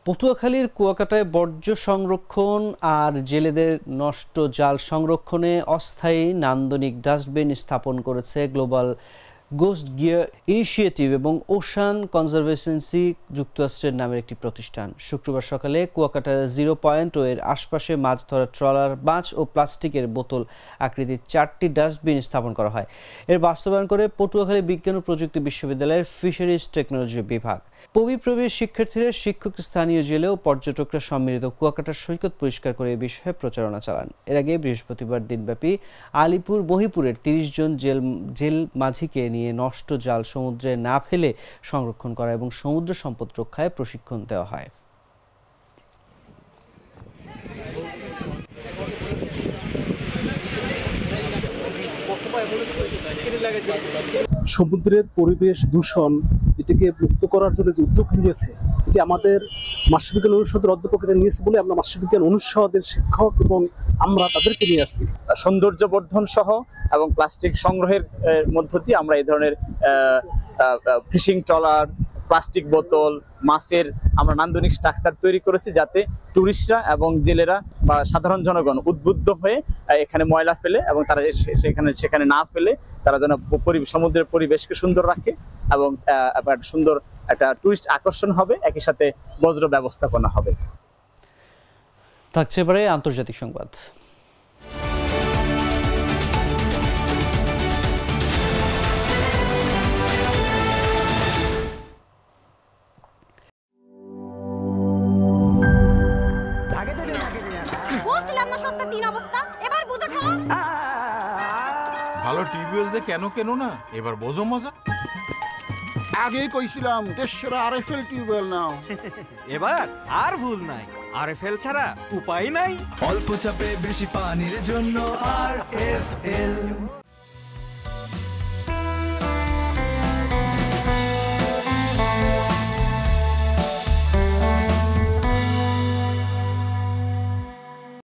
পটুয়াখালীর কুয়াকাটায় বর্জ্য সংরক্ষণ আর জেলেদের নষ্ট জাল সংরক্ষণে অস্থায়ী নান্দনিক ডাস্টবিন স্থাপন করেছে গ্লোবাল গোস্ট গিয়ার ইনিশিয়েটিভ এবং ওশান কনজারভেন্সি যুক্তরাষ্ট্রের নামের একটি প্রতিষ্ঠান। শুক্রবার সকালে কুয়াকাটা 0.0 এর আশপাশে মাছ ধরা ট্রলার, মাছ ও প্লাস্টিকের বোতল আকৃতির 4টি ডাস্টবিন স্থাপন করা হয়। এর বাস্তবায়ন করে পটুয়াখালী বিজ্ঞান ও প্রযুক্তি বিশ্ববিদ্যালয়ের ফিশারিজ টেকনোলজি বিভাগ। প্রবীণ শিক্ষার্থীরা, শিক্ষক, স্থানীয় জেলে ও পর্যটকরা সম্মিলিত কুয়াকাটার সৈকত পরিষ্কার করে এই বিষয়ে প্রচারণা চালান। এর আগে বৃহস্পতিবার দিনব্যাপী আলিপুর মহিপুরের 30 জন জেল মাঝিকে নিয়ে নষ্ট জাল সমুদ্রে না ফেলে সংরক্ষণ করা এবং সমুদ্র সম্পদ রক্ষায় প্রশিক্ষণ দেওয়া হয়। সমুদ্রের পরিবেশ দূষণ এটাকে মুক্ত করার জন্য যে উদ্যোগ নিয়েছে, এটি আমাদের মাতৃবিজ্ঞান অনুষদের অধ্যাপক নিয়েছে বলে আমরা মাতৃবিজ্ঞান অনুষদের শিক্ষক এবং আমরা তাদেরকে নিয়ে আসছি। সৌন্দর্য বর্ধন সহ এবং প্লাস্টিক সংগ্রহের মধ্য দিয়ে আমরা এই ধরনের ফিশিং ট্রলার, প্লাস্টিক বোতল, মাছের আমরা নান্দনিক স্ট্রাকচার তৈরি করেছি, যাতে টুরিস্টরা এবং জেলেরা বা সাধারণ জনগণ উদ্বুদ্ধ হয়ে এখানে ময়লা ফেলে এবং তারা সেখানে না ফেলে তারা যেন সমুদ্রের পরিবেশকে সুন্দর রাখে এবং সুন্দর একটা টুরিস্ট আকর্ষণ হবে, একই সাথে বজ্র ব্যবস্থাপনা হবে। থাকছে এবারে আন্তর্জাতিক সংবাদ। ভালো টিউবওয়েল যে কেন না, এবার বোঝো মজা। আগেই কইছিলাম দেশেরা আরএফএল টিউবওয়েল নাও। এবার আর ভুল নাই, আরএফএল ছাড়া উপায় নাই। অল্প চাপে বেশি পানির জন্য আরএফএল।